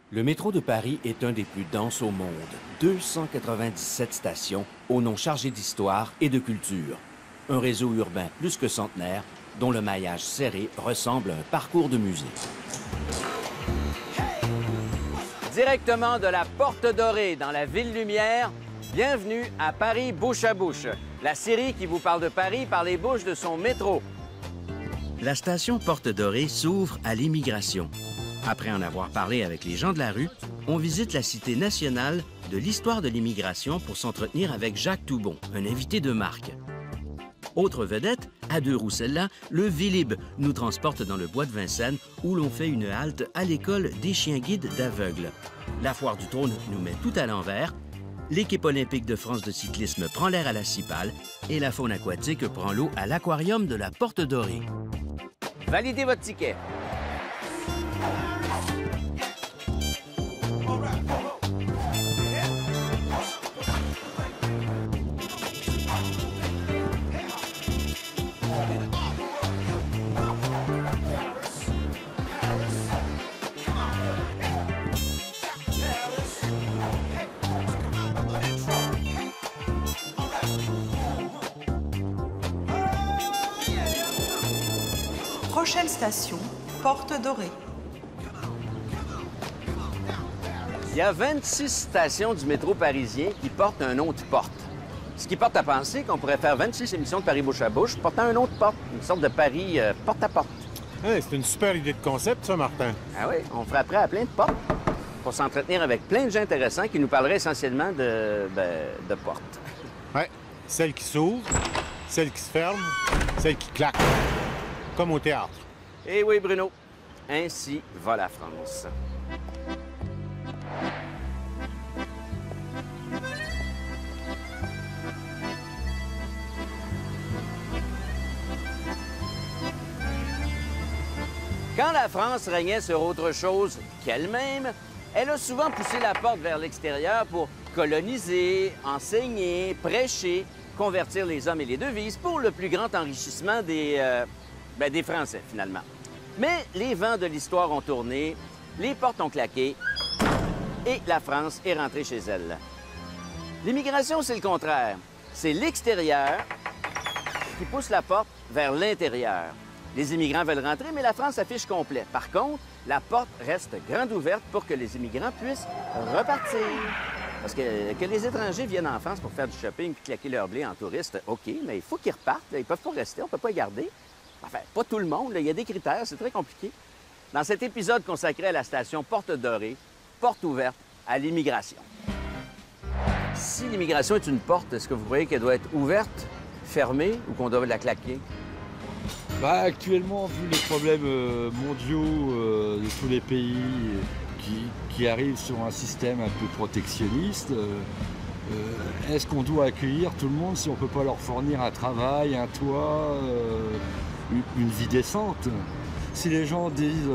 Le métro de Paris est un des plus denses au monde. 297 stations au nom chargé d'histoire et de culture. Un réseau urbain plus que centenaire dont le maillage serré ressemble à un parcours de musée. Directement de la Porte Dorée dans la Ville Lumière, bienvenue à Paris bouche à bouche, la série qui vous parle de Paris par les bouches de son métro. La station Porte Dorée s'ouvre à l'immigration. Après en avoir parlé avec les gens de la rue, on visite la Cité nationale de l'histoire de l'immigration pour s'entretenir avec Jacques Toubon, un invité de marque. Autre vedette, à deux roues celle-là, le Vélib nous transporte dans le bois de Vincennes où l'on fait une halte à l'école des chiens guides d'aveugles. La foire du trône nous met tout à l'envers. L'équipe olympique de France de cyclisme prend l'air à la Cipale et la faune aquatique prend l'eau à l'aquarium de la Porte Dorée. Validez votre ticket. Prochaine station, Porte Dorée. Il y a 26 stations du métro parisien qui portent un nom de porte. Ce qui porte à penser qu'on pourrait faire 26 émissions de Paris bouche à bouche portant un nom de porte, une sorte de Paris porte à porte. Hey, c'est une super idée de concept, ça, Martin. Ah oui, on frapperait à plein de portes pour s'entretenir avec plein de gens intéressants qui nous parleraient essentiellement de portes. Oui, celle qui s'ouvre, celle qui se ferme, celle qui claque. Comme au théâtre. Eh oui, Bruno. Ainsi va la France. Quand la France régnait sur autre chose qu'elle-même, elle a souvent poussé la porte vers l'extérieur pour coloniser, enseigner, prêcher, convertir les hommes et les devises pour le plus grand enrichissement des Français, finalement. Mais les vents de l'histoire ont tourné, les portes ont claqué et la France est rentrée chez elle. L'immigration, c'est le contraire. C'est l'extérieur qui pousse la porte vers l'intérieur. Les immigrants veulent rentrer, mais la France affiche complet. Par contre, la porte reste grande ouverte pour que les immigrants puissent repartir. Parce que les étrangers viennent en France pour faire du shopping puis claquer leur blé en touriste, OK, mais il faut qu'ils repartent. Ils ne peuvent pas rester, on ne peut pas les garder. Enfin, pas tout le monde, il y a des critères, c'est très compliqué. Dans cet épisode consacré à la station Porte Dorée, porte ouverte à l'immigration. Si l'immigration est une porte, est-ce que vous croyez qu'elle doit être ouverte, fermée ou qu'on doit la claquer? Actuellement, vu les problèmes mondiaux de tous les pays qui arrivent sur un système un peu protectionniste, est-ce qu'on doit accueillir tout le monde si on ne peut pas leur fournir un travail, un toit, une vie décente? Si les gens disent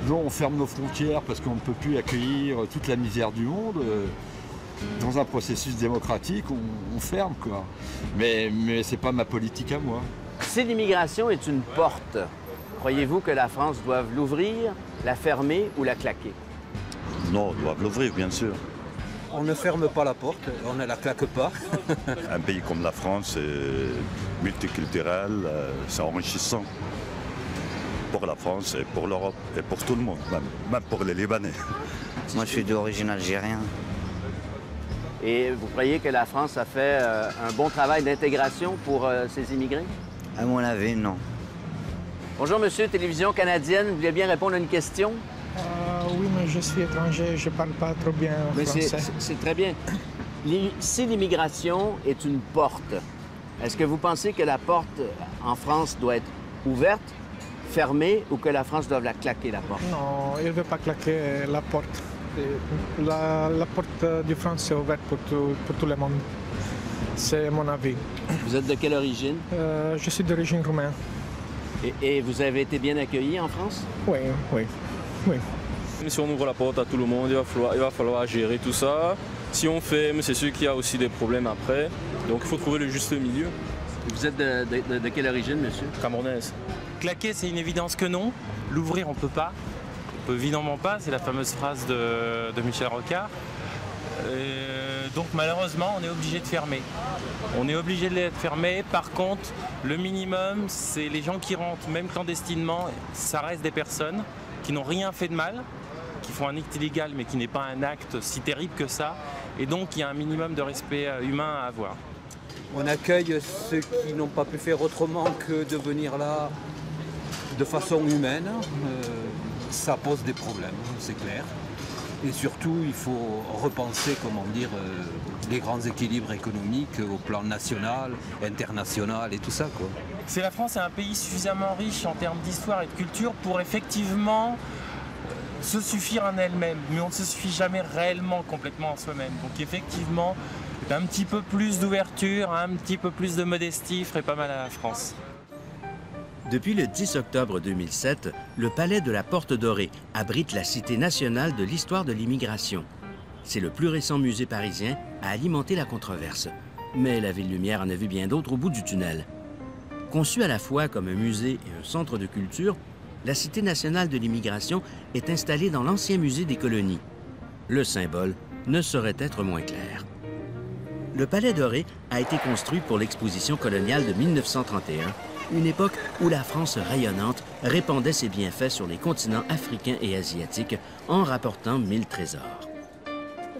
non, on ferme nos frontières parce qu'on ne peut plus accueillir toute la misère du monde, dans un processus démocratique, on ferme, quoi. Mais c'est pas ma politique à moi. Si l'immigration est une porte, croyez-vous que la France doive l'ouvrir, la fermer ou la claquer? Non, on doit l'ouvrir, bien sûr. On ne ferme pas la porte, on ne la claque pas. Un pays comme la France est multiculturel, c'est enrichissant pour la France et pour l'Europe et pour tout le monde, même pour les Libanais. Moi, je suis d'origine algérienne. Et vous croyez que la France a fait un bon travail d'intégration pour ses immigrés? À mon avis, non. Bonjour, monsieur, télévision canadienne. Vous voulez bien répondre à une question? Oui, mais je suis étranger, je ne parle pas trop bien français. C'est très bien. Si l'immigration est une porte, est-ce que vous pensez que la porte en France doit être ouverte, fermée, ou que la France doit la claquer, la porte? Non, il ne veut pas claquer la porte. La porte de France est ouverte pour tout le monde. C'est mon avis. Vous êtes de quelle origine? Je suis d'origine roumaine. Et vous avez été bien accueilli en France? Oui. Si on ouvre la porte à tout le monde, il va falloir gérer tout ça. Si on ferme, c'est sûr qu'il y a aussi des problèmes après. Donc il faut trouver le juste milieu. Vous êtes de quelle origine, monsieur? Camerounaise. Claquer, c'est une évidence que non. L'ouvrir, on ne peut pas. peut évidemment pas, c'est la fameuse phrase de Michel Rocard. Donc malheureusement, on est obligé de fermer. On est obligé de les fermer. Par contre, le minimum, c'est les gens qui rentrent, même clandestinement, ça reste des personnes qui n'ont rien fait de mal, qui font un acte illégal, mais qui n'est pas un acte si terrible que ça. Et donc, il y a un minimum de respect humain à avoir. On accueille ceux qui n'ont pas pu faire autrement que de venir là de façon humaine. Ça pose des problèmes, c'est clair. Et surtout, il faut repenser, comment dire, les grands équilibres économiques au plan national, international et tout ça, quoi. C'est la France est un pays suffisamment riche en termes d'histoire et de culture pour effectivement se suffire en elle-même. Mais on ne se suffit jamais réellement complètement en soi-même. Donc effectivement, un petit peu plus d'ouverture, un petit peu plus de modestie ferait pas mal à la France. Depuis le 10 octobre 2007, le Palais de la Porte Dorée abrite la Cité nationale de l'histoire de l'immigration. C'est le plus récent musée parisien à alimenter la controverse. Mais la Ville Lumière en a vu bien d'autres au bout du tunnel. Conçue à la fois comme un musée et un centre de culture, la Cité nationale de l'immigration est installée dans l'ancien musée des colonies. Le symbole ne saurait être moins clair. Le Palais Doré a été construit pour l'exposition coloniale de 1931, une époque où la France rayonnante répandait ses bienfaits sur les continents africains et asiatiques en rapportant 1000 trésors.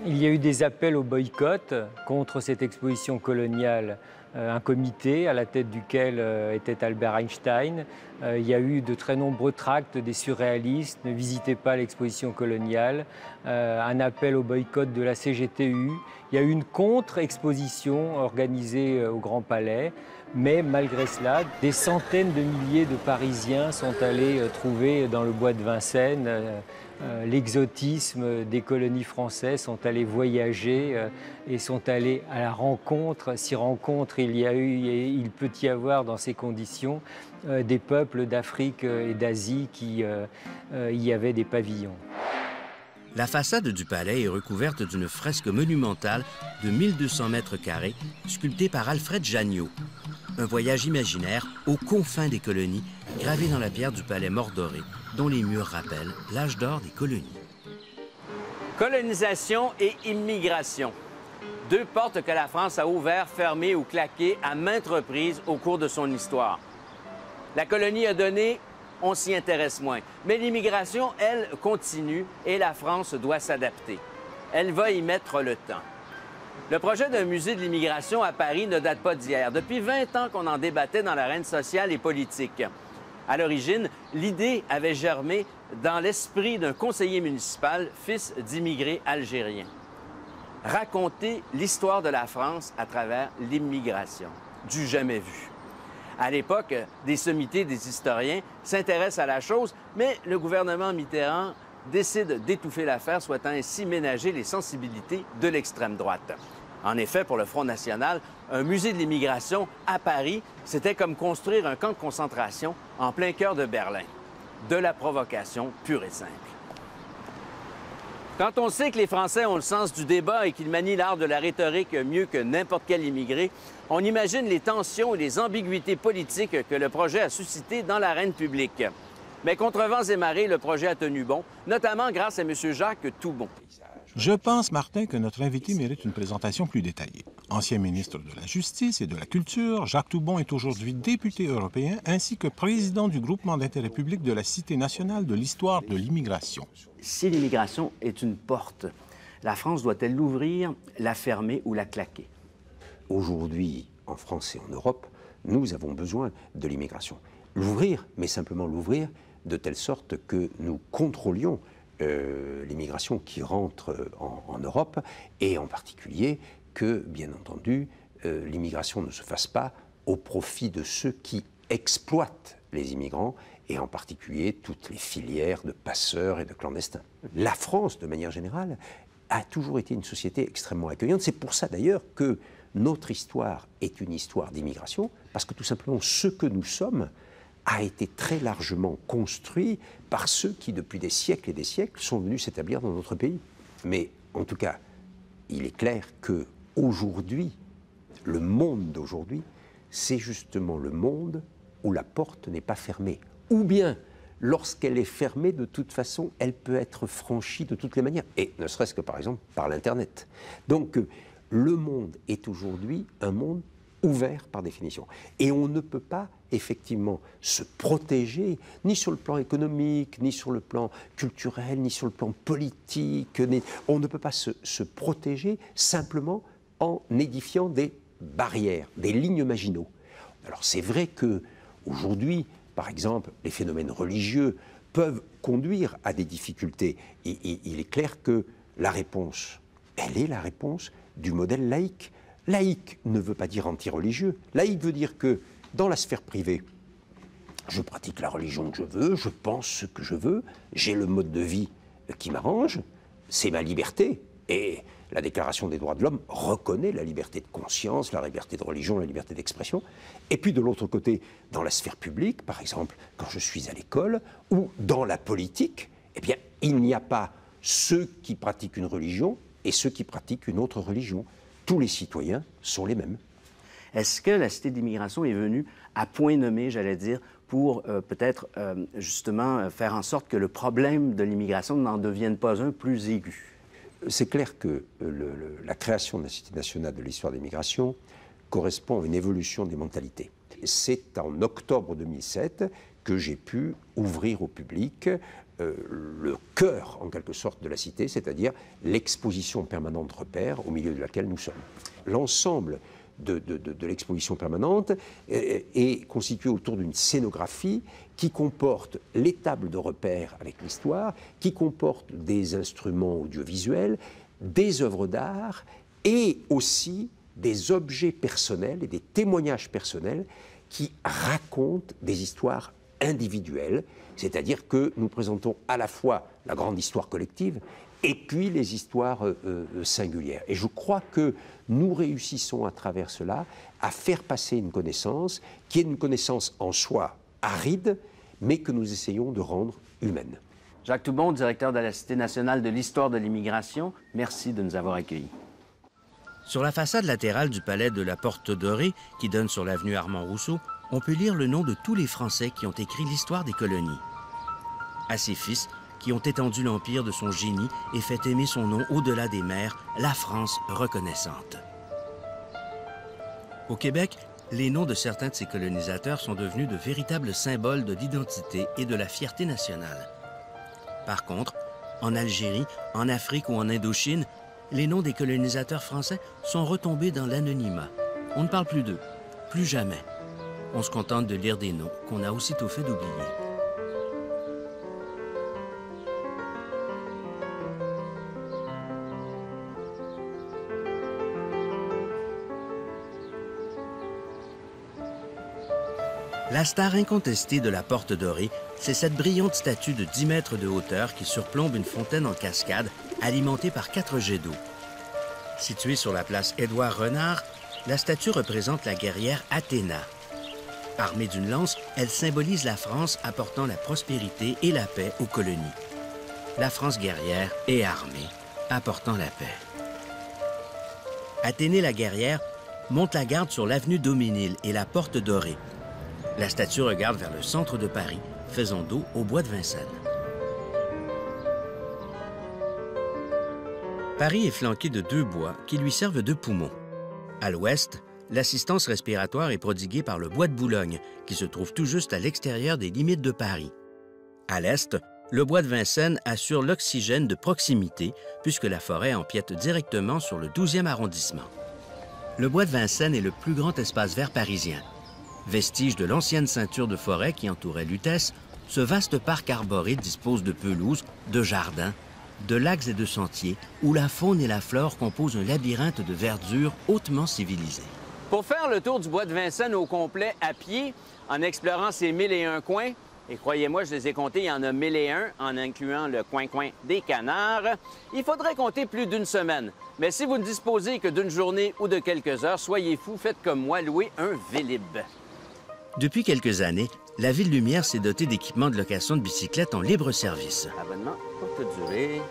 Il y a eu des appels au boycott contre cette exposition coloniale. Un comité à la tête duquel était Albert Einstein. Il y a eu de très nombreux tracts des surréalistes, ne visitez pas l'exposition coloniale. Un appel au boycott de la CGTU. Il y a eu une contre-exposition organisée au Grand Palais. Mais malgré cela, des centaines de milliers de Parisiens sont allés trouver dans le bois de Vincennes l'exotisme des colonies françaises, sont allés voyager et sont allés à la rencontre, si rencontre il y a eu et il peut y avoir dans ces conditions, des peuples d'Afrique et d'Asie qui y avaient des pavillons. La façade du palais est recouverte d'une fresque monumentale de 1200 mètres carrés, sculptée par Alfred Janniot. Un voyage imaginaire aux confins des colonies, gravé dans la pierre du palais Mordoré, dont les murs rappellent l'âge d'or des colonies. Colonisation et immigration. Deux portes que la France a ouvertes, fermées ou claquées à maintes reprises au cours de son histoire. La colonie a donné, on s'y intéresse moins. Mais l'immigration, elle, continue et la France doit s'adapter. Elle va y mettre le temps. Le projet d'un musée de l'immigration à Paris ne date pas d'hier. Depuis 20 ans qu'on en débattait dans l'arène sociale et politique. À l'origine, l'idée avait germé dans l'esprit d'un conseiller municipal, fils d'immigrés algériens. Raconter l'histoire de la France à travers l'immigration. Du jamais vu. À l'époque, des sommités des historiens s'intéressent à la chose, mais le gouvernement Mitterrand décide d'étouffer l'affaire, souhaitant ainsi ménager les sensibilités de l'extrême droite. En effet, pour le Front national, un musée de l'immigration à Paris, c'était comme construire un camp de concentration en plein cœur de Berlin. De la provocation pure et simple. Quand on sait que les Français ont le sens du débat et qu'ils manient l'art de la rhétorique mieux que n'importe quel immigré, on imagine les tensions et les ambiguïtés politiques que le projet a suscitées dans l'arène publique. Mais contre vents et marées, le projet a tenu bon, notamment grâce à M. Jacques Toubon. Je pense, Martin, que notre invité mérite une présentation plus détaillée. Ancien ministre de la Justice et de la Culture, Jacques Toubon est aujourd'hui député européen ainsi que président du groupement d'intérêt public de la Cité nationale de l'histoire de l'immigration. Si l'immigration est une porte, la France doit-elle l'ouvrir, la fermer ou la claquer? Aujourd'hui, en France et en Europe, nous avons besoin de l'immigration. L'ouvrir, mais simplement l'ouvrir de telle sorte que nous contrôlions l'immigration qui rentre en Europe et en particulier que, bien entendu, l'immigration ne se fasse pas au profit de ceux qui exploitent les immigrants et en particulier toutes les filières de passeurs et de clandestins. La France, de manière générale, a toujours été une société extrêmement accueillante. C'est pour ça d'ailleurs que notre histoire est une histoire d'immigration, parce que tout simplement ce que nous sommes a été très largement construit par ceux qui, depuis des siècles et des siècles, sont venus s'établir dans notre pays. Mais en tout cas, il est clair qu'aujourd'hui, le monde d'aujourd'hui, c'est justement le monde où la porte n'est pas fermée. Ou bien lorsqu'elle est fermée, de toute façon, elle peut être franchie de toutes les manières, et ne serait-ce que par exemple par l'Internet. Donc le monde est aujourd'hui un monde ouvert par définition. Et on ne peut pas effectivement se protéger, ni sur le plan économique, ni sur le plan culturel, ni sur le plan politique. On ne peut pas se protéger simplement en édifiant des barrières, des lignes maginaux. Alors c'est vrai que aujourd'hui, par exemple, les phénomènes religieux peuvent conduire à des difficultés. Et il est clair que la réponse, elle est la réponse du modèle laïque. Laïque ne veut pas dire anti-religieux. Laïque veut dire que dans la sphère privée, je pratique la religion que je veux, je pense ce que je veux, j'ai le mode de vie qui m'arrange, c'est ma liberté. Et la Déclaration des droits de l'homme reconnaît la liberté de conscience, la liberté de religion, la liberté d'expression. Et puis de l'autre côté, dans la sphère publique, par exemple, quand je suis à l'école, ou dans la politique, eh bien, il n'y a pas ceux qui pratiquent une religion et ceux qui pratiquent une autre religion. Tous les citoyens sont les mêmes. Est-ce que la Cité d'immigration est venue à point nommé, j'allais dire, pour peut-être justement faire en sorte que le problème de l'immigration n'en devienne pas un plus aigu? C'est clair que la création de la Cité nationale de l'histoire des migrations correspond à une évolution des mentalités. C'est en octobre 2007 que j'ai pu ouvrir au public le cœur, en quelque sorte, de la cité, c'est-à-dire l'exposition permanente repère au milieu de laquelle nous sommes. L'ensemble de l'exposition permanente est constitué autour d'une scénographie qui comporte les tables de repère avec l'histoire, qui comporte des instruments audiovisuels, des œuvres d'art et aussi des objets personnels et des témoignages personnels qui racontent des histoires individuelles, c'est-à-dire que nous présentons à la fois la grande histoire collective et puis les histoires singulières. Et je crois que nous réussissons à travers cela à faire passer une connaissance qui est une connaissance en soi aride, mais que nous essayons de rendre humaine. Jacques Toubon, directeur de la Cité nationale de l'histoire de l'immigration, merci de nous avoir accueillis. Sur la façade latérale du palais de la Porte Dorée, qui donne sur l'avenue Armand-Rousseau, on peut lire le nom de tous les Français qui ont écrit l'histoire des colonies. À ses fils, qui ont étendu l'empire de son génie et fait aimer son nom au-delà des mers, la France reconnaissante. Au Québec, les noms de certains de ces colonisateurs sont devenus de véritables symboles de l'identité et de la fierté nationale. Par contre, en Algérie, en Afrique ou en Indochine, les noms des colonisateurs français sont retombés dans l'anonymat. On ne parle plus d'eux, plus jamais. On se contente de lire des noms qu'on a aussitôt fait d'oublier. La star incontestée de la Porte Dorée, c'est cette brillante statue de 10 mètres de hauteur qui surplombe une fontaine en cascade alimentée par 4 jets d'eau. Située sur la place Édouard-Renard, la statue représente la guerrière Athéna. Armée d'une lance, elle symbolise la France apportant la prospérité et la paix aux colonies. La France guerrière et armée, apportant la paix. Athénée la guerrière monte la garde sur l'avenue Daumesnil et la Porte Dorée. La statue regarde vers le centre de Paris, faisant dos au bois de Vincennes. Paris est flanqué de 2 bois qui lui servent de poumons. À l'ouest, l'assistance respiratoire est prodiguée par le bois de Boulogne, qui se trouve tout juste à l'extérieur des limites de Paris. À l'est, le bois de Vincennes assure l'oxygène de proximité, puisque la forêt empiète directement sur le 12e arrondissement. Le bois de Vincennes est le plus grand espace vert parisien. Vestige de l'ancienne ceinture de forêt qui entourait Lutèce, ce vaste parc arboré dispose de pelouses, de jardins, de lacs et de sentiers, où la faune et la flore composent un labyrinthe de verdure hautement civilisé. Pour faire le tour du bois de Vincennes au complet à pied, en explorant ses 1001 coins, et croyez-moi, je les ai comptés, il y en a 1001, en incluant le coin-coin des canards, il faudrait compter plus d'une semaine. Mais si vous ne disposez que d'une journée ou de quelques heures, soyez fous, faites comme moi, louez un Vélib. Depuis quelques années, la Ville Lumière s'est dotée d'équipements de location de bicyclettes en libre service. Abonnement courte durée.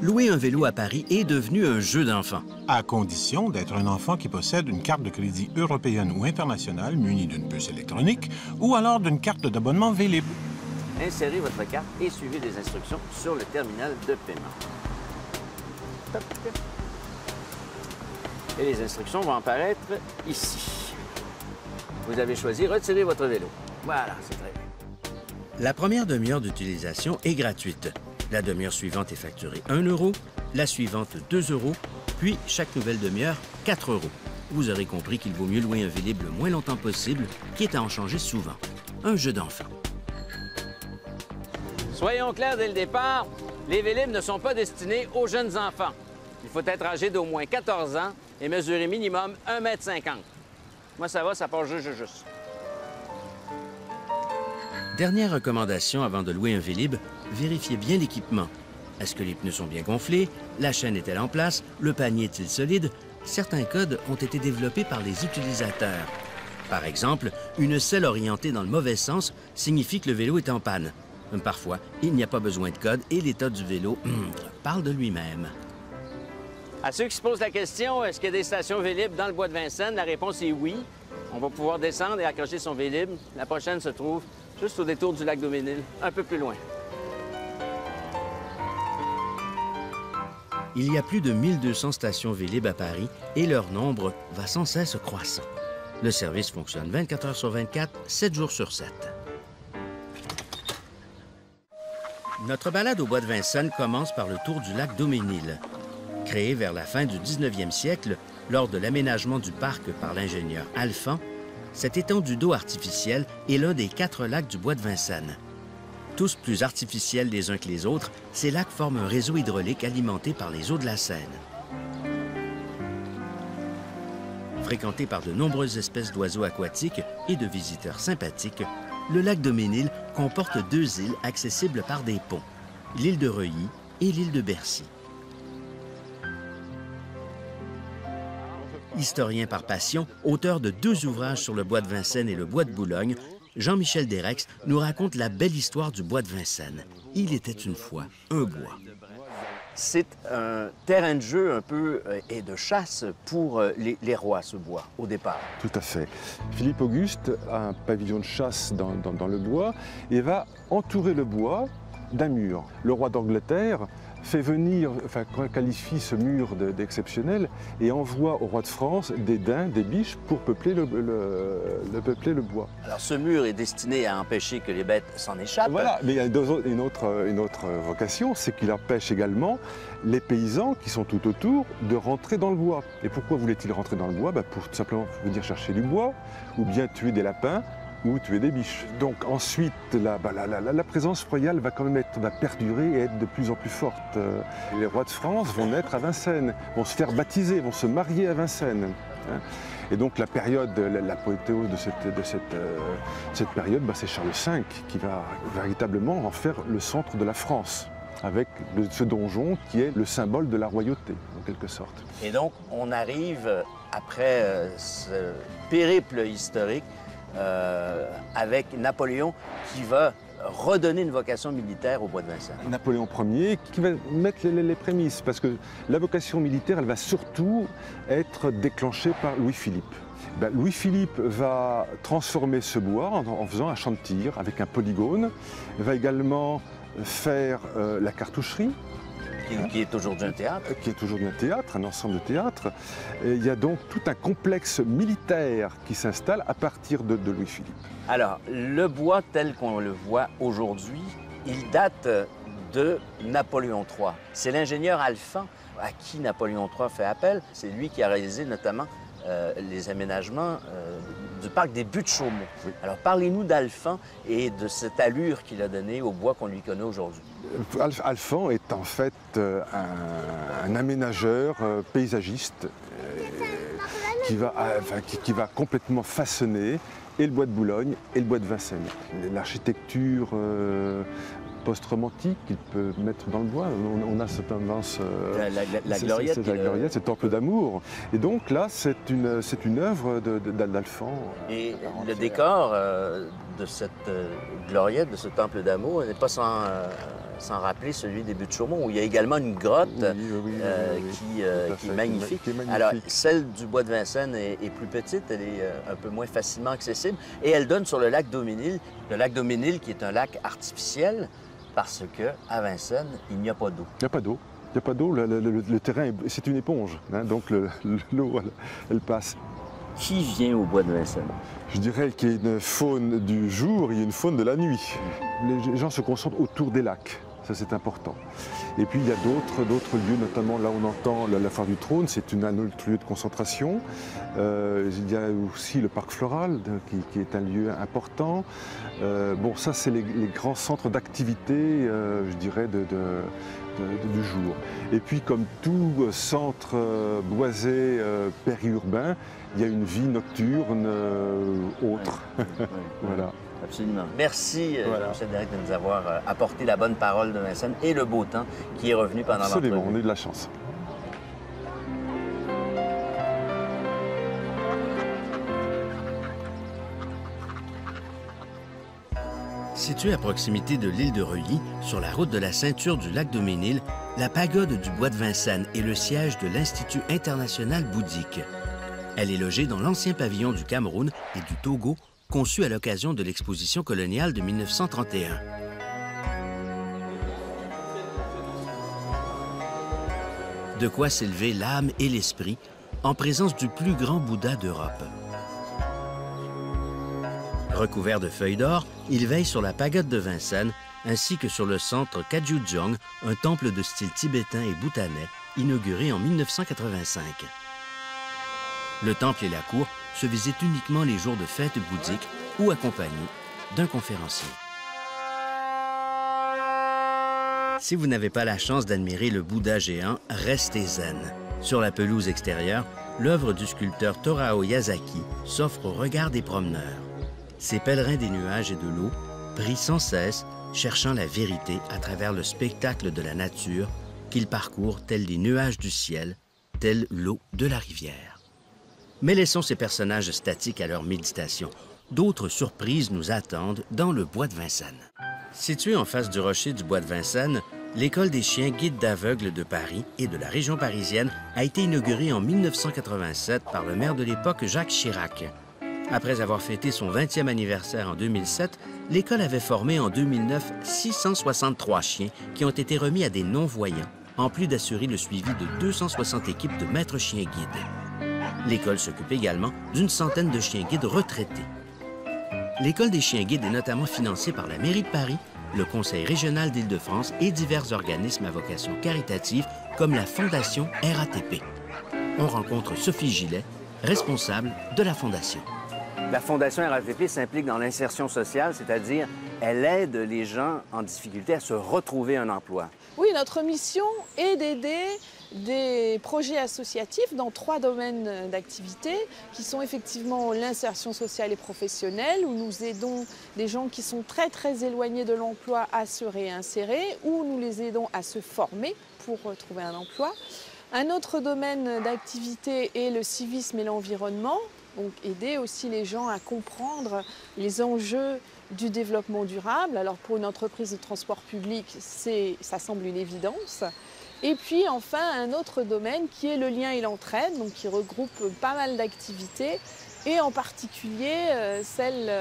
Louer un vélo à Paris est devenu un jeu d'enfant. À condition d'être un enfant qui possède une carte de crédit européenne ou internationale munie d'une puce électronique ou alors d'une carte d'abonnement Vélib. insérez votre carte et suivez les instructions sur le terminal de paiement. Top. Et les instructions vont apparaître ici. Vous avez choisi « Retirer votre vélo ». Voilà, c'est très bien. La première demi-heure d'utilisation est gratuite. La demi-heure suivante est facturée 1 €, la suivante 2 €, puis chaque nouvelle demi-heure 4 €. Vous aurez compris qu'il vaut mieux louer un Vélib le moins longtemps possible, quitte à en changer souvent. Un jeu d'enfant. Soyons clairs dès le départ, les Vélib ne sont pas destinés aux jeunes enfants. Il faut être âgé d'au moins 14 ans et mesurer minimum 1,50 m. Moi, ça va, ça part juste. Dernière recommandation avant de louer un Vélib, vérifiez bien l'équipement. Est-ce que les pneus sont bien gonflés? La chaîne est-elle en place? Le panier est-il solide? Certains codes ont été développés par les utilisateurs. Par exemple, une selle orientée dans le mauvais sens signifie que le vélo est en panne. Parfois, il n'y a pas besoin de code et l'état du vélo parle de lui-même. À ceux qui se posent la question, est-ce qu'il y a des stations Vélib dans le bois de Vincennes? La réponse est oui. On va pouvoir descendre et accrocher son Vélib. La prochaine se trouve juste au détour du lac Daumesnil, un peu plus loin. Il y a plus de 1200 stations Vélib à Paris et leur nombre va sans cesse croissant. Le service fonctionne 24 heures sur 24, 7 jours sur 7. Notre balade au bois de Vincennes commence par le tour du lac Daumesnil. Créé vers la fin du 19e siècle, lors de l'aménagement du parc par l'ingénieur Alphand, cette étendue d'eau artificielle est l'un des 4 lacs du bois de Vincennes. Tous plus artificiels les uns que les autres, ces lacs forment un réseau hydraulique alimenté par les eaux de la Seine. Fréquenté par de nombreuses espèces d'oiseaux aquatiques et de visiteurs sympathiques, le lac Daumesnil comporte 2 îles accessibles par des ponts, l'île de Reuilly et l'île de Bercy. Historien par passion, auteur de 2 ouvrages sur le bois de Vincennes et le bois de Boulogne, Jean-Michel Desrex nous raconte la belle histoire du bois de Vincennes. Il était une fois un bois. C'est un terrain de jeu un peu et de chasse pour les rois, ce bois, au départ. Tout à fait. Philippe Auguste a un pavillon de chasse dans le bois et va entourer le bois d'un mur. Le roi d'Angleterre fait venir, qualifie ce mur d'exceptionnel et envoie au roi de France des daims, des biches pour peupler le bois. Alors ce mur est destiné à empêcher que les bêtes s'en échappent. Voilà, mais il y a une autre vocation, c'est qu'il empêche également les paysans qui sont tout autour de rentrer dans le bois. Et pourquoi voulait-il rentrer dans le bois? Pour tout simplement venir chercher du bois ou bien tuer des lapins ou tuer des biches. Donc ensuite, la présence royale va quand même va perdurer et être de plus en plus forte. Les rois de France vont naître à Vincennes, vont se faire baptiser, vont se marier à Vincennes. Et donc la période, l'apothéose de cette période, c'est Charles V qui va véritablement en faire le centre de la France, avec ce donjon qui est le symbole de la royauté, en quelque sorte. Et donc on arrive, après ce périple historique, avec Napoléon qui va redonner une vocation militaire au bois de Vincennes. Napoléon Ier qui va mettre les prémices, parce que la vocation militaire, elle va surtout être déclenchée par Louis-Philippe. Louis-Philippe va transformer ce bois en faisant un champ de tir avec un polygone, va également faire la cartoucherie, qui est aujourd'hui un théâtre. Qui est aujourd'hui un théâtre, un ensemble de théâtres. Et il y a donc tout un complexe militaire qui s'installe à partir de Louis-Philippe. Alors, le bois tel qu'on le voit aujourd'hui, il date de Napoléon III. C'est l'ingénieur Alphand à qui Napoléon III fait appel. C'est lui qui a réalisé notamment les aménagements du parc des Buttes-Chaumont. Oui. Alors, parlez-nous d'Alphand et de cette allure qu'il a donnée au bois qu'on lui connaît aujourd'hui. Alphand est en fait un aménageur paysagiste qui va complètement façonner et le bois de Boulogne et le bois de Vincennes. L'architecture post-romantique qu'il peut mettre dans le bois. On a cette tendance... la gloriette. C'est la gloriette, c'est le temple d'amour. Et donc là, c'est une œuvre d'Alphand. Et le décor de cette gloriette, de ce temple d'amour, n'est pas sans s'en rappeler celui des Buttes-Chaumont, où il y a également une grotte qui est magnifique. Alors, celle du bois de Vincennes est plus petite, elle est un peu moins facilement accessible, et elle donne sur le lac Daumesnil. Le lac Daumesnil qui est un lac artificiel, parce qu'à Vincennes, il n'y a pas d'eau. Il n'y a pas d'eau. Il n'y a pas d'eau, le terrain, c'est une éponge, hein, donc l'eau, elle passe. Qui vient au bois de Vincennes? Je dirais qu'il y a une faune du jour et une faune de la nuit. Les gens se concentrent autour des lacs, ça c'est important. Et puis il y a d'autres lieux, notamment là on entend la Foire du Trône, c'est un autre lieu de concentration. Il y a aussi le parc floral qui est un lieu important. Bon, ça c'est les grands centres d'activité, je dirais, du jour. Et puis comme tout centre boisé périurbain, il y a une vie nocturne autre. Voilà. Absolument. Merci, Jean-Michel Dérec, de nous avoir apporté la bonne parole de Vincennes et le beau temps qui est revenu pendant l'entrevue. Absolument, on a eu de la chance. Située à proximité de l'île de Reuilly, sur la route de la ceinture du lac Daumesnil, la pagode du bois de Vincennes est le siège de l'Institut international bouddhique. Elle est logée dans l'ancien pavillon du Cameroun et du Togo, conçu à l'occasion de l'exposition coloniale de 1931. De quoi s'élever l'âme et l'esprit en présence du plus grand Bouddha d'Europe. Recouvert de feuilles d'or, il veille sur la pagode de Vincennes ainsi que sur le centre Kajujong, un temple de style tibétain et bhoutanais inauguré en 1985. Le temple et la cour se visitent uniquement les jours de fête bouddhique ou accompagnés d'un conférencier. Si vous n'avez pas la chance d'admirer le Bouddha géant, restez zen. Sur la pelouse extérieure, l'œuvre du sculpteur Torao Yasaki s'offre au regard des promeneurs. Ces pèlerins des nuages et de l'eau prient sans cesse, cherchant la vérité à travers le spectacle de la nature qu'ils parcourent tels les nuages du ciel, telle l'eau de la rivière. Mais laissons ces personnages statiques à leur méditation. D'autres surprises nous attendent dans le bois de Vincennes. Située en face du rocher du bois de Vincennes, l'École des chiens guides d'aveugles de Paris et de la région parisienne a été inaugurée en 1987 par le maire de l'époque, Jacques Chirac. Après avoir fêté son 20e anniversaire en 2007, l'école avait formé en 2009 663 chiens qui ont été remis à des non-voyants, en plus d'assurer le suivi de 260 équipes de maîtres chiens guides. L'école s'occupe également d'une centaine de chiens guides retraités. L'École des chiens guides est notamment financée par la mairie de Paris, le Conseil régional d'Île-de-France et divers organismes à vocation caritative comme la Fondation RATP. On rencontre Sophie Gillet, responsable de la Fondation. La Fondation RATP s'implique dans l'insertion sociale, c'est-à-dire elle aide les gens en difficulté à se retrouver un emploi. Oui, notre mission est d'aider des projets associatifs dans 3 domaines d'activité qui sont effectivement l'insertion sociale et professionnelle, où nous aidons des gens qui sont très éloignés de l'emploi à se réinsérer, ou nous les aidons à se former pour trouver un emploi. Un autre domaine d'activité est le civisme et l'environnement, donc aider aussi les gens à comprendre les enjeux du développement durable. Alors pour une entreprise de transport public, ça semble une évidence. Et puis enfin un autre domaine qui est le lien et l'entraide, donc qui regroupe pas mal d'activités, et en particulier celle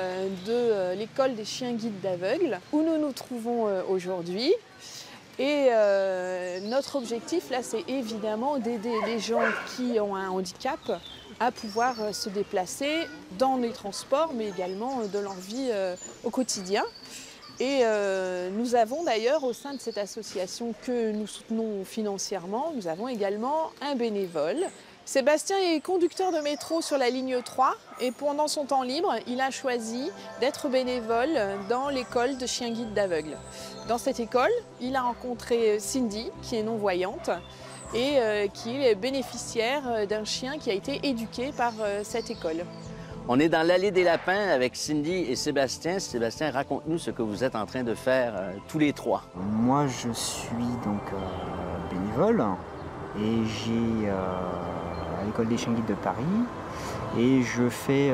de l'école des chiens guides d'aveugles, où nous nous trouvons aujourd'hui. Et notre objectif là, c'est évidemment d'aider les gens qui ont un handicap à pouvoir se déplacer dans les transports, mais également de leur vie au quotidien. Et nous avons d'ailleurs, au sein de cette association que nous soutenons financièrement, nous avons également un bénévole. Sébastien est conducteur de métro sur la ligne 3 et pendant son temps libre, il a choisi d'être bénévole dans l'école de chiens guides d'aveugles. Dans cette école, il a rencontré Cindy, qui est non-voyante, et qui est bénéficiaire d'un chien qui a été éduqué par cette école. On est dans l'allée des lapins avec Cindy et Sébastien. Sébastien, raconte-nous ce que vous êtes en train de faire tous les 3. Moi, je suis donc bénévole et j'ai à l'école des chiens guides de Paris Et je fais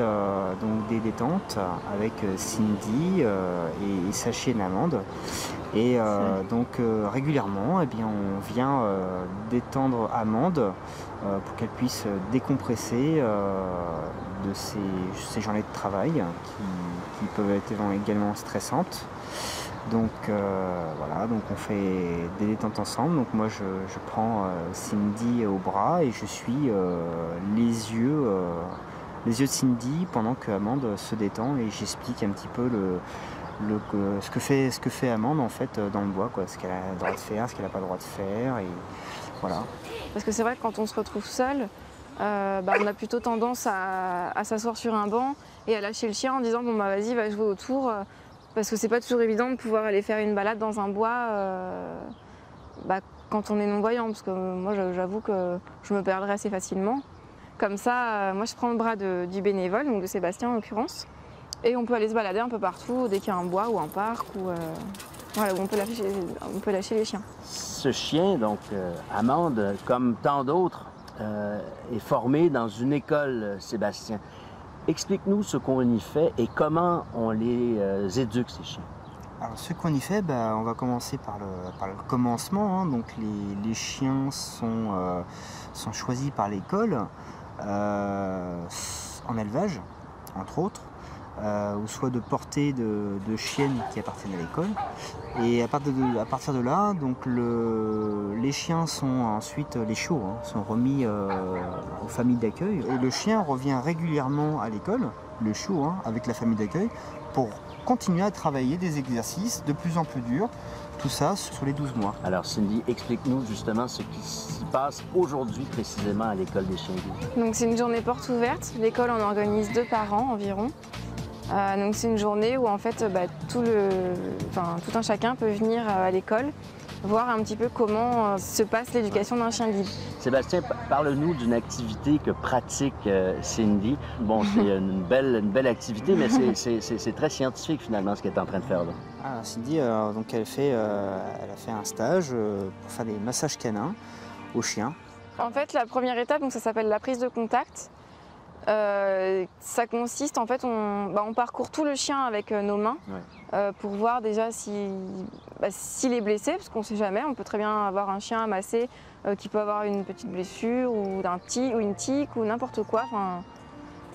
donc des détentes avec Cindy et sa chienne Amande. Et donc régulièrement, eh bien, on vient détendre Amande pour qu'elle puisse décompresser de ces journées de travail qui peuvent être également stressantes. Donc voilà, donc on fait des détentes ensemble. Donc moi je prends Cindy au bras et je suis les yeux de Cindy pendant que Amande se détend et j'explique un petit peu ce que fait Amande en fait dans le bois, quoi, ce qu'elle a le droit de faire, ce qu'elle n'a pas le droit de faire, et voilà. Parce que c'est vrai que quand on se retrouve seul, on a plutôt tendance à s'asseoir sur un banc et à lâcher le chien en disant bon bah vas-y, va jouer autour, parce que c'est pas toujours évident de pouvoir aller faire une balade dans un bois quand on est non-voyant, parce que moi j'avoue que je me perdrais assez facilement. Comme ça, moi je prends le bras du bénévole, donc de Sébastien en l'occurrence, et on peut aller se balader un peu partout dès qu'il y a un bois ou un parc où on peut lâcher les chiens. Ce chien, donc Amande, comme tant d'autres, est formé dans une école, Sébastien. Explique-nous ce qu'on y fait et comment on les éduque, ces chiens. Alors ce qu'on y fait, on va commencer par le commencement, hein. Donc les chiens sont choisis par l'école en élevage, entre autres, ou soit de portée de chiennes qui appartiennent à l'école. Et à partir de là, donc les chiens sont ensuite, les chiots, hein, sont remis aux familles d'accueil. Et le chien revient régulièrement à l'école, le chiot, hein, avec la famille d'accueil, pour continuer à travailler des exercices de plus en plus durs, tout ça sur les 12 mois. Alors Cindy, explique-nous justement ce qui s'y passe aujourd'hui précisément à l'école des chiens guides. Donc c'est une journée porte ouverte, l'école en organise 2 par an environ. Donc c'est une journée où en fait tout un chacun peut venir à l'école voir un petit peu comment se passe l'éducation d'un chien guide. Sébastien, parle-nous d'une activité que pratique Cindy. Bon, c'est une belle activité, mais c'est très scientifique finalement ce qu'elle est en train de faire là. Ah, Cindy, donc elle a fait un stage pour faire des massages canins aux chiens. En fait, la première étape, donc ça s'appelle la prise de contact. Ça consiste, en fait, on parcourt tout le chien avec nos mains, ouais, pour voir déjà s'il est blessé, parce qu'on ne sait jamais, on peut très bien avoir un chien amassé qui peut avoir une petite blessure ou une tique ou n'importe quoi.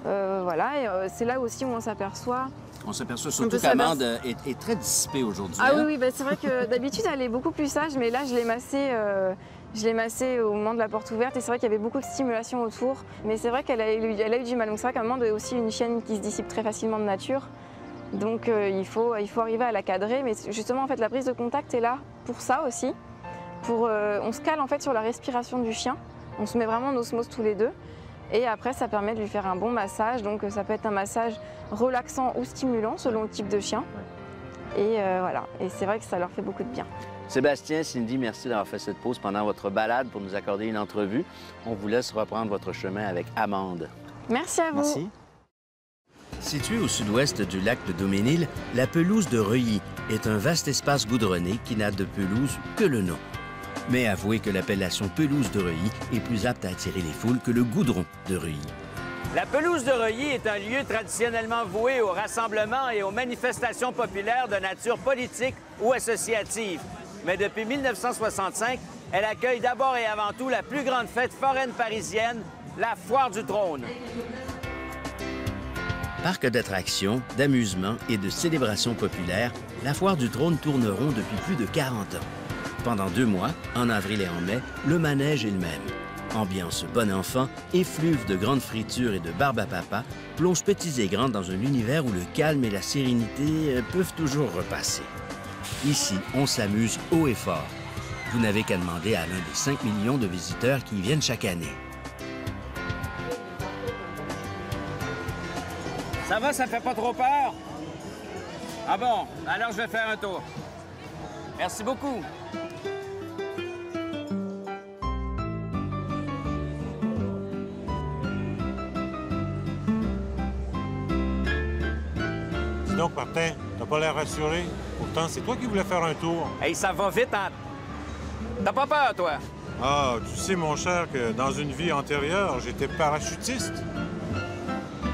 Voilà, et c'est là aussi où on s'aperçoit. On s'aperçoit surtout qu'Amande est très dissipée aujourd'hui. Ah oui, c'est vrai que d'habitude elle est beaucoup plus sage, mais là je l'ai massée au moment de la porte ouverte et c'est vrai qu'il y avait beaucoup de stimulation autour. Mais c'est vrai qu'elle a eu du mal. Donc c'est vrai qu'Amande est aussi une chienne qui se dissipe très facilement de nature. Donc il faut arriver à la cadrer. Mais justement en fait la prise de contact est là pour ça aussi. On se cale en fait sur la respiration du chien. On se met vraiment en osmose tous les deux. Et après ça permet de lui faire un bon massage. Donc ça peut être un massage relaxant ou stimulant selon le type de chien. Et voilà. Et c'est vrai que ça leur fait beaucoup de bien. Sébastien, Cindy, merci d'avoir fait cette pause pendant votre balade pour nous accorder une entrevue. On vous laisse reprendre votre chemin avec Amande. Merci à vous. Merci. Située au sud-ouest du lac de Daumesnil, la pelouse de Reuilly est un vaste espace goudronné qui n'a de pelouse que le nom. Mais avouez que l'appellation pelouse de Reuilly est plus apte à attirer les foules que le goudron de Reuilly. La pelouse de Reuilly est un lieu traditionnellement voué aux rassemblements et aux manifestations populaires de nature politique ou associative. Mais depuis 1965, elle accueille d'abord et avant tout la plus grande fête foraine parisienne, la Foire du Trône. Parc d'attractions, d'amusements et de célébrations populaires, la Foire du Trône tourne rond depuis plus de 40 ans. Pendant 2 mois, en avril et en mai, le manège est le même. Ambiance bon enfant, effluve de grandes fritures et de barbe à papa, plonge petits et grands dans un univers où le calme et la sérénité peuvent toujours repasser. Ici, on s'amuse haut et fort. Vous n'avez qu'à demander à l'un des 5 millions de visiteurs qui y viennent chaque année. Ça va, ça fait pas trop peur? Ah bon, alors je vais faire un tour. Merci beaucoup. Dis donc, Martin, t'as pas l'air rassuré. Pourtant, c'est toi qui voulais faire un tour. Hey, ça va vite, hein? T'as pas peur, toi? Ah, tu sais, mon cher, que dans une vie antérieure, j'étais parachutiste.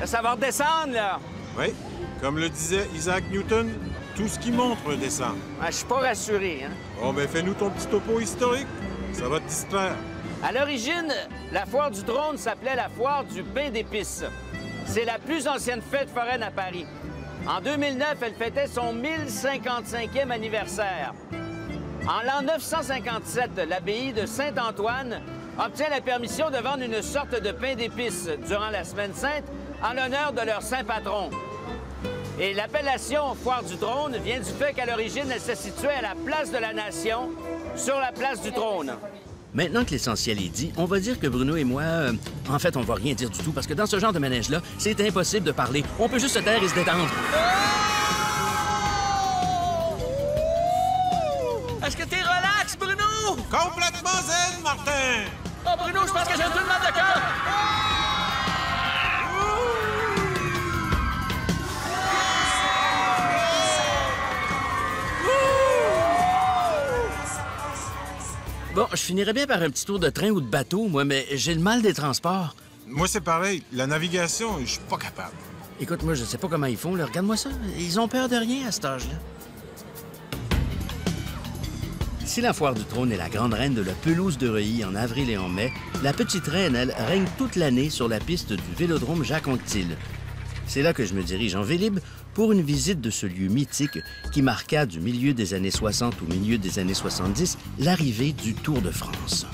Là, ça va redescendre, là. Oui, comme le disait Isaac Newton, tout ce qui monte redescend. Ah, je suis pas rassuré, hein. Bon, ben fais-nous ton petit topo historique. Ça va te distraire. À l'origine, la foire du Trône s'appelait la foire du pain d'épices. C'est la plus ancienne fête foraine à Paris. En 2009, elle fêtait son 1055e anniversaire. En l'an 957, l'abbaye de Saint-Antoine obtient la permission de vendre une sorte de pain d'épices durant la Semaine sainte en l'honneur de leur saint patron. Et l'appellation Foire du Trône vient du fait qu'à l'origine, elle se situait à la place de la Nation, sur la place du Trône. Maintenant que l'essentiel est dit, on va dire que Bruno et moi, en fait, on va rien dire du tout, parce que dans ce genre de manège-là, c'est impossible de parler. On peut juste se taire et se détendre. Est-ce que t'es relax, Bruno? Complètement zen, Martin! Oh, Bruno, je pense que j'ai un peu de mal de cœur! Bon, je finirais bien par un petit tour de train ou de bateau, moi, mais j'ai le mal des transports. Moi, c'est pareil. La navigation, je suis pas capable. Écoute, moi, je sais pas comment ils font, là. Regarde-moi ça. Ils ont peur de rien à cet âge-là. Si la Foire du Trône est la grande reine de la pelouse de Reuilly en avril et en mai, la petite reine, elle, règne toute l'année sur la piste du Vélodrome Jacques-Anquetil. C'est là que je me dirige en Vélib pour une visite de ce lieu mythique qui marqua du milieu des années 60 au milieu des années 70 l'arrivée du Tour de France.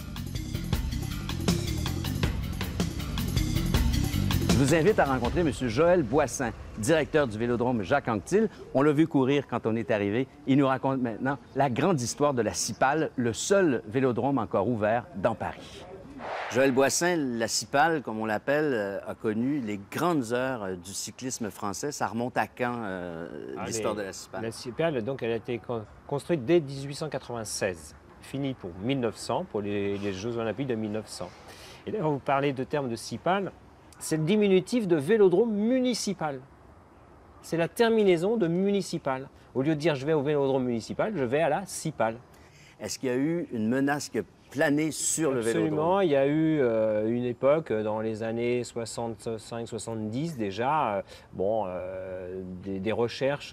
Je vous invite à rencontrer M. Joël Boissin, directeur du Vélodrome Jacques-Anquetil. On l'a vu courir quand on est arrivé. Il nous raconte maintenant la grande histoire de la Cipale, le seul vélodrome encore ouvert dans Paris. Joël Boissin, la Cipale, comme on l'appelle, a connu les grandes heures du cyclisme français. Ça remonte à quand, l'histoire de la Cipale? La Cipale, donc, elle a été construite dès 1896, finie pour 1900, pour les Jeux Olympiques de 1900. Et d'ailleurs, vous parlez de terme de Cipale, c'est le diminutif de vélodrome municipal. C'est la terminaison de municipal. Au lieu de dire je vais au vélodrome municipal, je vais à la Cipale. Est-ce qu'il y a eu une menace qui a plané sur le vélodrome? Absolument. Il y a eu une époque, dans les années 65-70 déjà, des recherches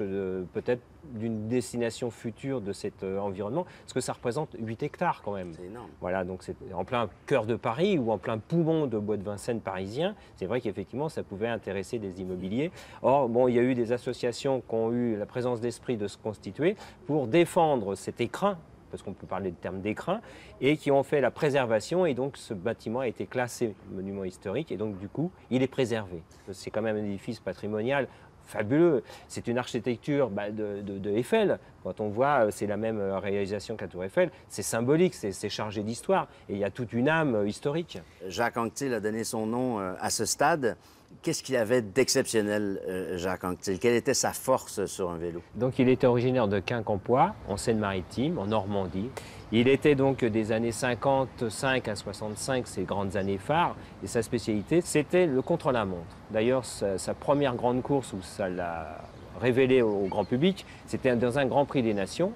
peut-être d'une destination future de cet environnement, parce que ça représente 8 hectares quand même. C'est énorme. Voilà, donc c'est en plein cœur de Paris ou en plein poumon de Bois de Vincennes parisien. C'est vrai qu'effectivement, ça pouvait intéresser des immobiliers. Or, bon, il y a eu des associations qui ont eu la présence d'esprit de se constituer pour défendre cet écrin, parce qu'on peut parler de terme d'écrin, et qui ont fait la préservation, et donc ce bâtiment a été classé monument historique, et donc du coup, il est préservé. C'est quand même un édifice patrimonial fabuleux. C'est une architecture de Eiffel. Quand on voit, c'est la même réalisation que la Tour Eiffel. C'est symbolique, c'est chargé d'histoire, et il y a toute une âme historique. Jacques-Anquetil a donné son nom à ce stade. Qu'est-ce qu'il avait d'exceptionnel, Jacques-Anquetil? Quelle était sa force sur un vélo? Donc, il était originaire de Quincampoix, en Seine-Maritime, en Normandie. Il était donc des années 55 à 65, ses grandes années phares. Et sa spécialité, c'était le contre-la-montre. D'ailleurs, sa première grande course où ça l'a révélé au grand public, c'était dans un Grand Prix des Nations.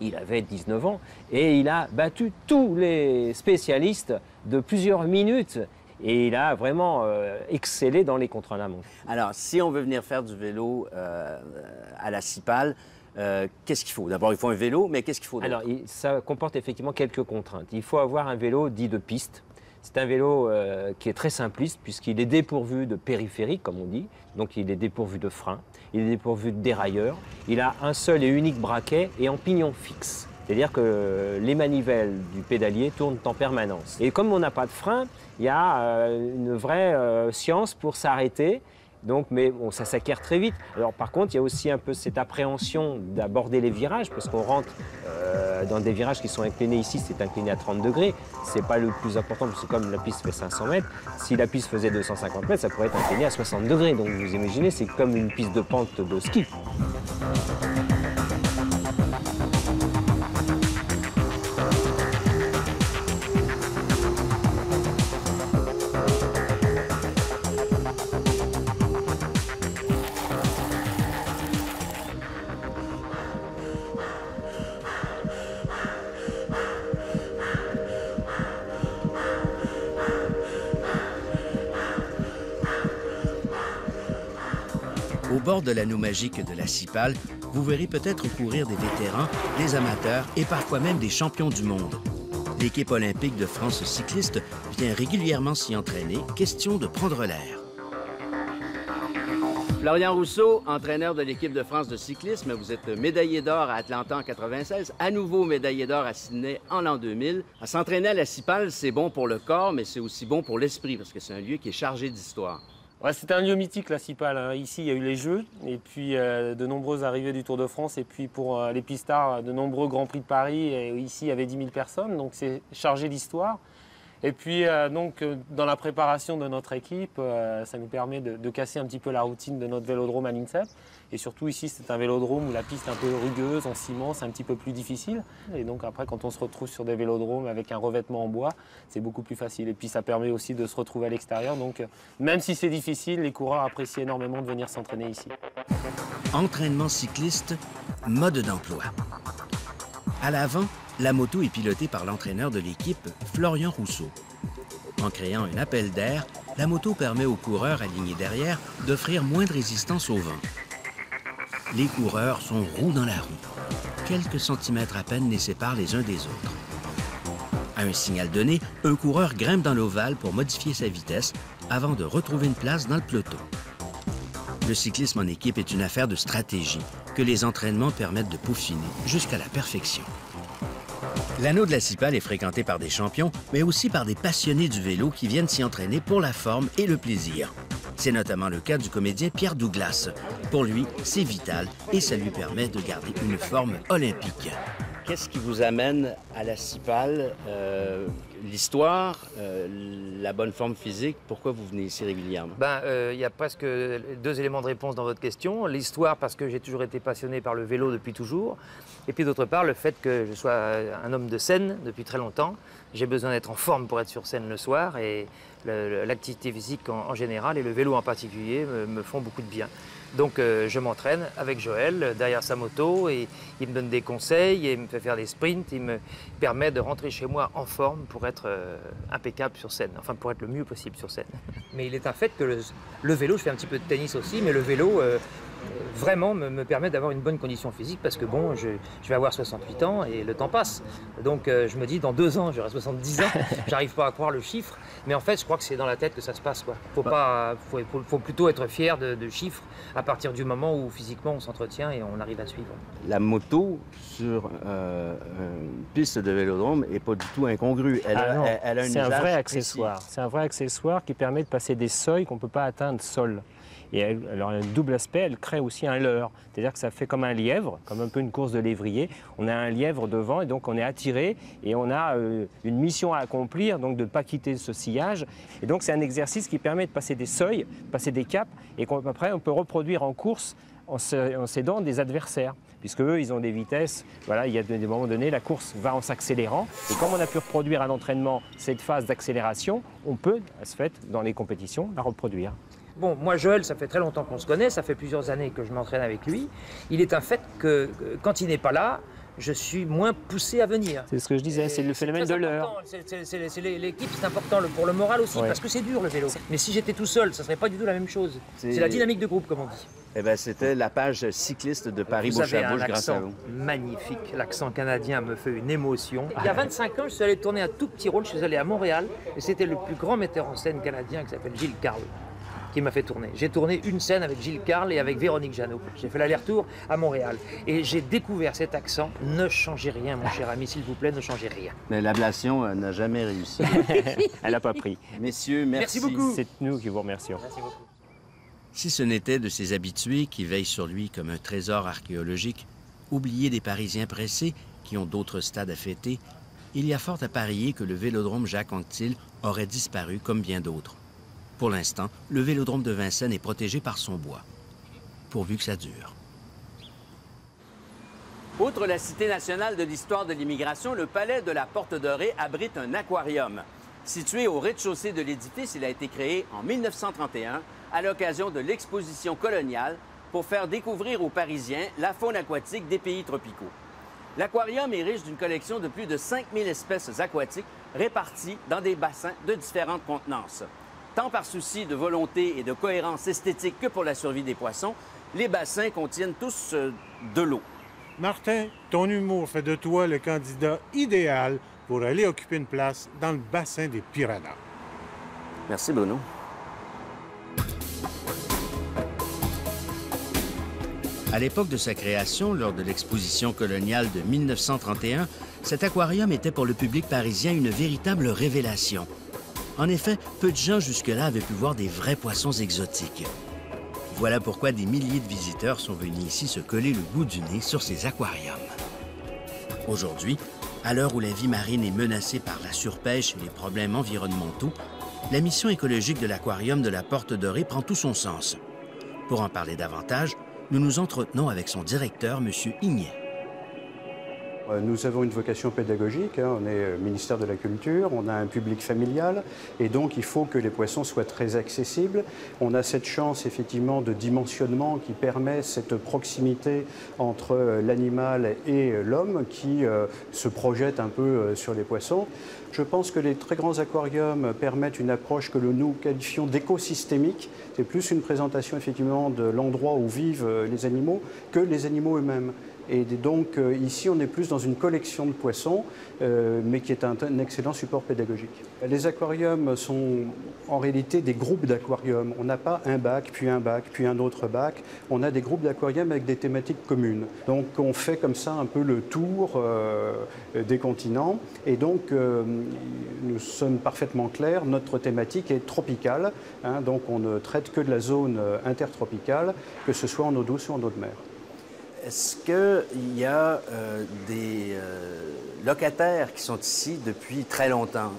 Il avait 19 ans et il a battu tous les spécialistes de plusieurs minutes. Et il a vraiment excellé dans les contre-la-montre. Alors, si on veut venir faire du vélo à la Cipale, qu'est-ce qu'il faut? D'abord, il faut un vélo, mais qu'est-ce qu'il faut d'autre? Alors, ça comporte effectivement quelques contraintes. Il faut avoir un vélo dit de piste. C'est un vélo qui est très simpliste puisqu'il est dépourvu de périphérique, comme on dit. Donc, il est dépourvu de frein, il est dépourvu de dérailleur. Il a un seul et unique braquet et en pignon fixe. C'est-à-dire que les manivelles du pédalier tournent en permanence. Et comme on n'a pas de frein, il y a une vraie science pour s'arrêter. Donc, mais bon, ça s'acquiert très vite. Alors par contre, il y a aussi un peu cette appréhension d'aborder les virages, parce qu'on rentre dans des virages qui sont inclinés. Ici, c'est incliné à 30 degrés. C'est pas le plus important, parce que comme la piste fait 500 mètres, si la piste faisait 250 mètres, ça pourrait être incliné à 60 degrés. Donc vous imaginez, c'est comme une piste de pente de ski. Au bord de l'anneau magique de la Cipale, vous verrez peut-être courir des vétérans, des amateurs et parfois même des champions du monde. L'équipe olympique de France cycliste vient régulièrement s'y entraîner, question de prendre l'air. Florian Rousseau, entraîneur de l'équipe de France de cyclisme, vous êtes médaillé d'or à Atlanta en 96, à nouveau médaillé d'or à Sydney en l'an 2000. À s'entraîner à la Cipale, c'est bon pour le corps, mais c'est aussi bon pour l'esprit, parce que c'est un lieu qui est chargé d'histoire. Ouais, c'est un lieu mythique, la Cipale, hein. Ici, il y a eu les Jeux, et puis de nombreuses arrivées du Tour de France, et puis pour les pistards, de nombreux Grands Prix de Paris. Et ici, il y avait 10 000 personnes, donc c'est chargé d'histoire. Et puis, dans la préparation de notre équipe, ça nous permet de casser un petit peu la routine de notre vélodrome à l'INSEP. Et surtout, ici, c'est un vélodrome où la piste est un peu rugueuse, en ciment, c'est un petit peu plus difficile. Et donc, après, quand on se retrouve sur des vélodromes avec un revêtement en bois, c'est beaucoup plus facile. Et puis, ça permet aussi de se retrouver à l'extérieur. Donc, même si c'est difficile, les coureurs apprécient énormément de venir s'entraîner ici. Entraînement cycliste, mode d'emploi. À l'avant, la moto est pilotée par l'entraîneur de l'équipe, Florian Rousseau. En créant un appel d'air, la moto permet aux coureurs alignés derrière d'offrir moins de résistance au vent. Les coureurs sont roue dans la roue. Quelques centimètres à peine les séparent les uns des autres. À un signal donné, un coureur grimpe dans l'ovale pour modifier sa vitesse avant de retrouver une place dans le peloton. Le cyclisme en équipe est une affaire de stratégie que les entraînements permettent de peaufiner jusqu'à la perfection. L'anneau de la Cipale est fréquenté par des champions, mais aussi par des passionnés du vélo qui viennent s'y entraîner pour la forme et le plaisir. C'est notamment le cas du comédien Pierre Douglas. Pour lui, c'est vital et ça lui permet de garder une forme olympique. Qu'est-ce qui vous amène à la Cipale? L'histoire, la bonne forme physique, pourquoi vous venez ici régulièrement? Il y a presque 2 éléments de réponse dans votre question. L'histoire, parce que j'ai toujours été passionné par le vélo depuis toujours. Et puis d'autre part, le fait que je sois un homme de scène depuis très longtemps. J'ai besoin d'être en forme pour être sur scène le soir. Et l'activité physique en général et le vélo en particulier me font beaucoup de bien. Donc je m'entraîne avec Joël derrière sa moto et il me donne des conseils et il me fait faire des sprints. Il me permet de rentrer chez moi en forme pour être impeccable sur scène, enfin pour être le mieux possible sur scène. Mais il est un fait que le vélo, je fais un petit peu de tennis aussi, mais le vélo vraiment me permet d'avoir une bonne condition physique parce que bon, je vais avoir 68 ans et le temps passe. Donc je me dis dans 2 ans, j'aurai 70 ans, j'arrive pas à croire le chiffre, mais en fait je crois que c'est dans la tête que ça se passe, quoi. Faut plutôt être fier de chiffres à partir du moment où physiquement on s'entretient et on arrive à suivre. La moto sur une piste de vélodrome n'est pas du tout incongrue. Elle a un c'est un vrai usage accessoire. précis. C'est un vrai accessoire qui permet de passer des seuils qu'on ne peut pas atteindre seul. Et elle a un double aspect, elle crée aussi un leurre. C'est-à-dire que ça fait comme un lièvre, comme un peu une course de lévrier. On a un lièvre devant et donc on est attiré et on a une mission à accomplir, donc de ne pas quitter ce sillage. Et donc c'est un exercice qui permet de passer des seuils, passer des caps et qu'après on peut reproduire en course en s'aidant des adversaires. Puisque eux, ils ont des vitesses, voilà, il y a des moments donnés, la course va en s'accélérant. Et comme on a pu reproduire à l'entraînement cette phase d'accélération, on peut, à ce fait, dans les compétitions, la reproduire. Bon, moi, Joël, ça fait très longtemps qu'on se connaît, ça fait plusieurs années que je m'entraîne avec lui. Il est un fait que quand il n'est pas là, je suis moins poussé à venir. C'est ce que je disais, c'est le phénomène de l'heure. L'équipe, c'est important pour le moral aussi, parce que c'est dur le vélo. Mais si j'étais tout seul, ça ne serait pas du tout la même chose. C'est la dynamique de groupe, comme on dit. Eh bien, c'était la page cycliste de Paris bouche à bouche grâce à vous. Magnifique, l'accent canadien me fait une émotion. Il y a 25 ans, je suis allé tourner un tout petit rôle, je suis allé à Montréal, et c'était le plus grand metteur en scène canadien qui s'appelle Gilles Carle, qui m'a fait tourner. J'ai tourné une scène avec Gilles Carle et avec Véronique Jeannot. J'ai fait l'aller-retour à Montréal. Et j'ai découvert cet accent. Ne changez rien, mon cher ami, s'il vous plaît, ne changez rien. Mais l'ablation n'a jamais réussi. Elle n'a pas pris. Messieurs, merci beaucoup. C'est nous qui vous remercions. Merci beaucoup. Si ce n'était de ces habitués qui veillent sur lui comme un trésor archéologique, oubliés des Parisiens pressés qui ont d'autres stades à fêter, il y a fort à parier que le vélodrome Jacques Anquetil aurait disparu comme bien d'autres. Pour l'instant, le vélodrome de Vincennes est protégé par son bois, pourvu que ça dure. Outre la Cité nationale de l'histoire de l'immigration, le palais de la Porte Dorée abrite un aquarium. Situé au rez-de-chaussée de l'édifice, il a été créé en 1931 à l'occasion de l'exposition coloniale pour faire découvrir aux Parisiens la faune aquatique des pays tropicaux. L'aquarium est riche d'une collection de plus de 5000 espèces aquatiques réparties dans des bassins de différentes contenances. Tant par souci de volonté et de cohérence esthétique que pour la survie des poissons, les bassins contiennent tous de l'eau. Martin, ton humour fait de toi le candidat idéal pour aller occuper une place dans le bassin des piranhas. Merci, Bruno. À l'époque de sa création, lors de l'exposition coloniale de 1931, cet aquarium était pour le public parisien une véritable révélation. En effet, peu de gens jusque-là avaient pu voir des vrais poissons exotiques. Voilà pourquoi des milliers de visiteurs sont venus ici se coller le bout du nez sur ces aquariums. Aujourd'hui, à l'heure où la vie marine est menacée par la surpêche et les problèmes environnementaux, la mission écologique de l'aquarium de la Porte Dorée prend tout son sens. Pour en parler davantage, nous nous entretenons avec son directeur, M. Ignet. Nous avons une vocation pédagogique, on est ministère de la Culture, on a un public familial et donc il faut que les poissons soient très accessibles. On a cette chance effectivement de dimensionnement qui permet cette proximité entre l'animal et l'homme qui se projette un peu sur les poissons. Je pense que les très grands aquariums permettent une approche que nous qualifions d'écosystémique. C'est plus une présentation effectivement de l'endroit où vivent les animaux que les animaux eux-mêmes. Et donc ici, on est plus dans une collection de poissons, mais qui est un excellent support pédagogique. Les aquariums sont en réalité des groupes d'aquariums. On n'a pas un bac, puis un autre bac. On a des groupes d'aquariums avec des thématiques communes. Donc on fait comme ça un peu le tour des continents. Et donc nous sommes parfaitement clairs, notre thématique est tropicale. Donc on ne traite que de la zone intertropicale, que ce soit en eau douce ou en eau de mer. Est-ce qu'il y a des locataires qui sont ici depuis très longtemps?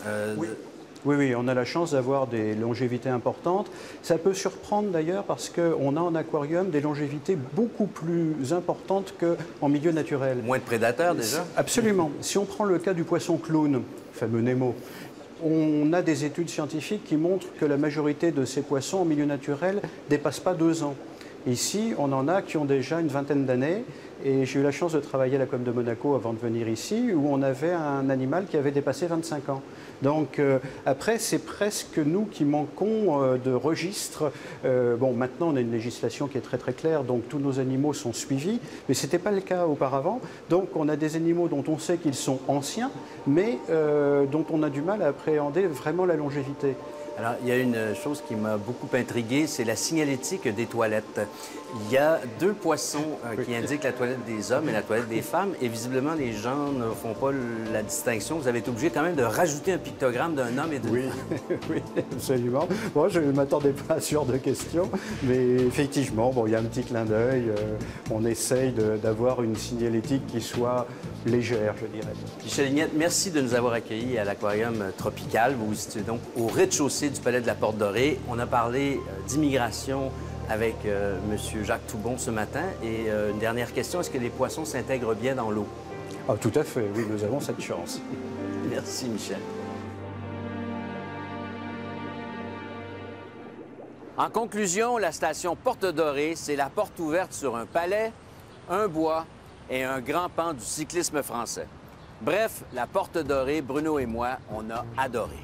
Oui, on a la chance d'avoir des longévités importantes. Ça peut surprendre d'ailleurs parce qu'on a en aquarium des longévités beaucoup plus importantes qu'en milieu naturel. Moins de prédateurs déjà? Absolument. Si on prend le cas du poisson clown, le fameux Nemo, on a des études scientifiques qui montrent que la majorité de ces poissons en milieu naturel ne dépassent pas 2 ans. Ici, on en a qui ont déjà une vingtaine d'années et j'ai eu la chance de travailler à la Com de Monaco avant de venir ici où on avait un animal qui avait dépassé 25 ans. Donc après, c'est presque nous qui manquons de registres. Bon, maintenant, on a une législation qui est très très claire, donc tous nos animaux sont suivis, mais ce n'était pas le cas auparavant. Donc on a des animaux dont on sait qu'ils sont anciens, mais dont on a du mal à appréhender vraiment la longévité. Alors, il y a une chose qui m'a beaucoup intrigué, c'est la signalétique des toilettes. Il y a 2 poissons qui indiquent la toilette des hommes et la toilette des femmes, et visiblement, les gens ne font pas la distinction. Vous avez été obligé quand même de rajouter un pictogramme d'un homme et d'une femme. Oui, absolument. Moi, je ne m'attendais pas à ce genre de questions, mais effectivement, bon, il y a un petit clin d'œil. On essaye d'avoir une signalétique qui soit légère, je dirais. Michel Ignet, merci de nous avoir accueillis à l'aquarium tropical. Vous vous situez donc au rez-de-chaussée du Palais de la Porte Dorée. On a parlé d'immigration avec M. Jacques Toubon ce matin. Et une dernière question, est-ce que les poissons s'intègrent bien dans l'eau? Ah, tout à fait, oui, nous avons cette chance. Merci, Michel. En conclusion, la station Porte Dorée, c'est la porte ouverte sur un palais, un bois et un grand pan du cyclisme français. Bref, la Porte Dorée, Bruno et moi, on a adoré.